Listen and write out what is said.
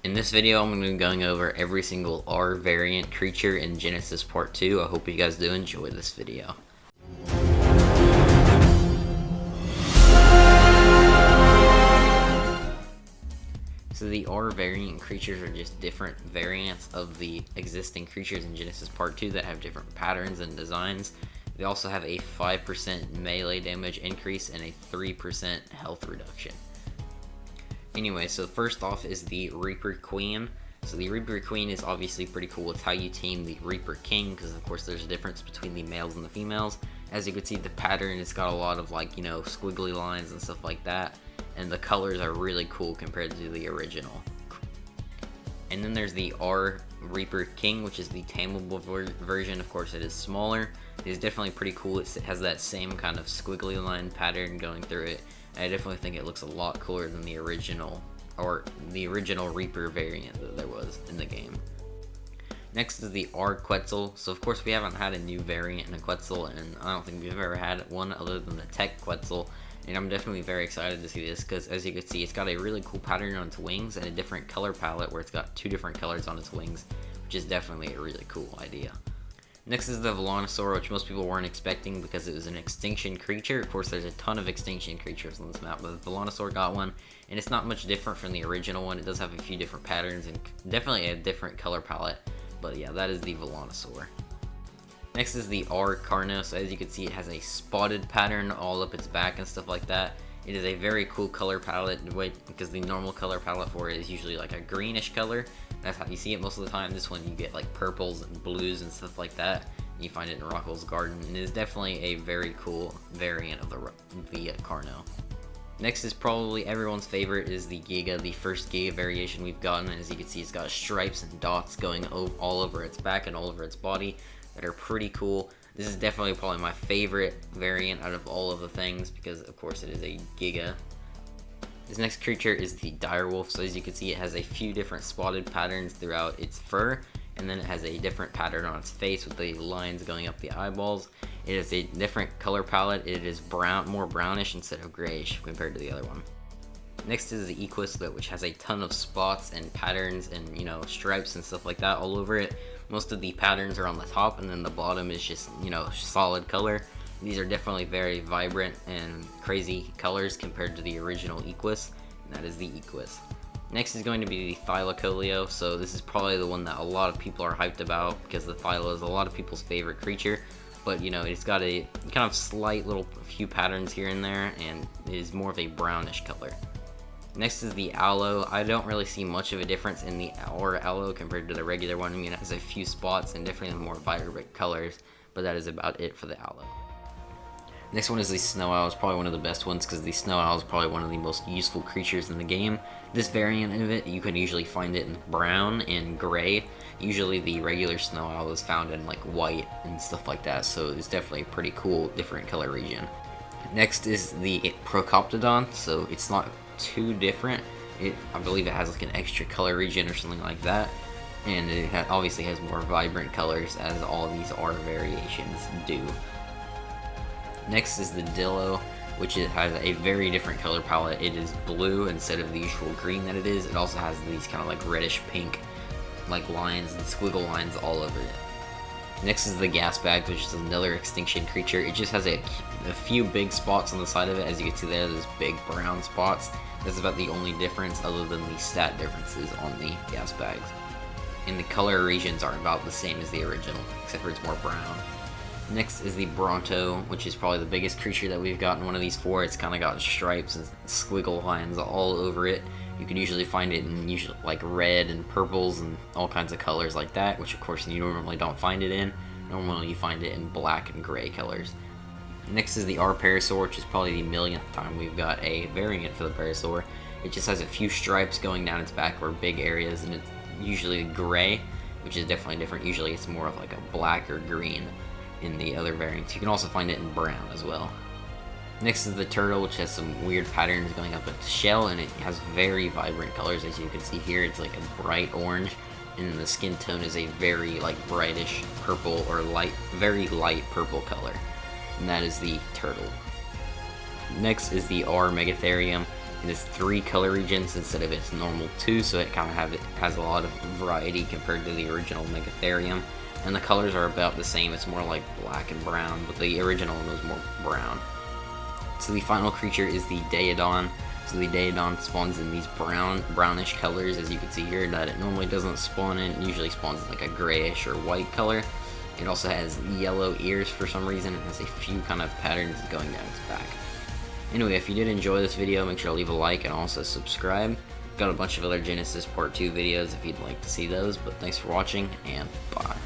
In this video, I'm going to be going over every single R variant creature in Genesis Part 2. I hope you guys do enjoy this video. So the R variant creatures are just different variants of the existing creatures in Genesis Part 2 that have different patterns and designs. They also have a 5% melee damage increase and a 3% health reduction. Anyway, so first off is the Reaper Queen. So the Reaper Queen is obviously pretty cool. It's how you team the Reaper King, because of course there's a difference between the males and the females. As you can see, the pattern, it's got a lot of squiggly lines and stuff like that. And the colors are really cool compared to the original. And then there's the R Reaper King, which is the tameable version. Of course, it is smaller. It is definitely pretty cool. It has that same kind of squiggly line pattern going through it. I definitely think it looks a lot cooler than the original Reaper variant that there was in the game. Next is the R Quetzal. So of course we haven't had a new variant in a Quetzal, and I don't think we've ever had one other than the Tech Quetzal. And I'm definitely very excited to see this because, as you can see, it's got a really cool pattern on its wings and a different color palette where it's got two different colors on its wings, which is definitely a really cool idea. Next is the Velonasaur, which most people weren't expecting because it was an extinction creature. Of course, there's a ton of extinction creatures on this map, but the Velonasaur got one, and it's not much different from the original one. It does have a few different patterns and definitely a different color palette, but yeah, that is the Velonasaur. Next is the R Carno. So as you can see, it has a spotted pattern all up its back and stuff like that. It is a very cool color palette because the normal color palette for it is usually like a greenish color. That's how you see it most of the time. This one you get like purples and blues and stuff like that. You find it in Rockwell's Garden, and it is definitely a very cool variant of the Carno. Next is probably everyone's favorite, is the Giga, the first Giga variation we've gotten. As you can see, it's got stripes and dots going all over its back and all over its body that are pretty cool. This is definitely probably my favorite variant out of all of the things because of course it is a Giga. This next creature is the Direwolf. So as you can see, it has a few different spotted patterns throughout its fur, and then it has a different pattern on its face with the lines going up the eyeballs. It is a different color palette. It is more brownish instead of grayish compared to the other one. Next is the Equus, which has a ton of spots and patterns and stripes and stuff like that all over it. Most of the patterns are on the top, and then the bottom is just solid color. These are definitely very vibrant and crazy colors compared to the original Equus, and that is the Equus. Next is going to be the Thylacoleo. So this is probably the one that a lot of people are hyped about because the Thyla is a lot of people's favorite creature, but it's got a kind of slight little few patterns here and there, and it is more of a brownish color. Next is the Aloe. I don't really see much of a difference in the Aloe compared to the regular one. I mean, it has a few spots and definitely more vibrant colors, but that is about it for the Aloe. Next one is the Snow Owl. It's probably one of the best ones because the Snow Owl is probably one of the most useful creatures in the game. This variant of it, you can usually find it in brown and gray. Usually the regular Snow Owl is found in like white and stuff like that, so it's definitely a pretty cool different color region. Next is the Procoptodon. So it's not too different. I believe it has like an extra color region or something like that, and it obviously has more vibrant colors as all these R variations do. Next is the Dillo, which has a very different color palette. It is blue instead of the usual green that it is. It also has these kind of like reddish pink like lines and squiggle lines all over it. Next is the Gasbag, which is another extinction creature. It just has a few big spots on the side of it. As you can see there, there's big brown spots. That's about the only difference other than the stat differences on the Gasbags. And the color regions are about the same as the original, except for it's more brown. Next is the Bronto, which is probably the biggest creature that we've gotten one of these for. It's kind of got stripes and squiggle lines all over it. You can usually find it in like red and purples and all kinds of colors like that, which of course you normally don't find it in. Normally you find it in black and gray colors. Next is the R Parasaur, which is probably the millionth time we've got a variant for the Parasaur. It just has a few stripes going down its back or big areas, and it's usually gray, which is definitely different. Usually it's more of like a black or green in the other variants. You can also find it in brown as well. Next is the Turtle, which has some weird patterns going up its shell, and it has very vibrant colors. As you can see here, it's like a bright orange, and then the skin tone is a very like brightish purple or very light purple color, and that is the Turtle. Next is the R Megatherium. It has 3 color regions instead of its normal 2, so it kind of has a lot of variety compared to the original Megatherium. And the colors are about the same, it's more like black and brown, but the original one was more brown. So the final creature is the Daeodon. So the Daeodon spawns in these brownish colors, as you can see here, that it normally doesn't spawn in. It usually spawns in like a grayish or white color. It also has yellow ears for some reason. It has a few kind of patterns going down its back. Anyway, if you did enjoy this video, make sure to leave a like and also subscribe. Got a bunch of other Genesis Part 2 videos if you'd like to see those, but thanks for watching, and bye.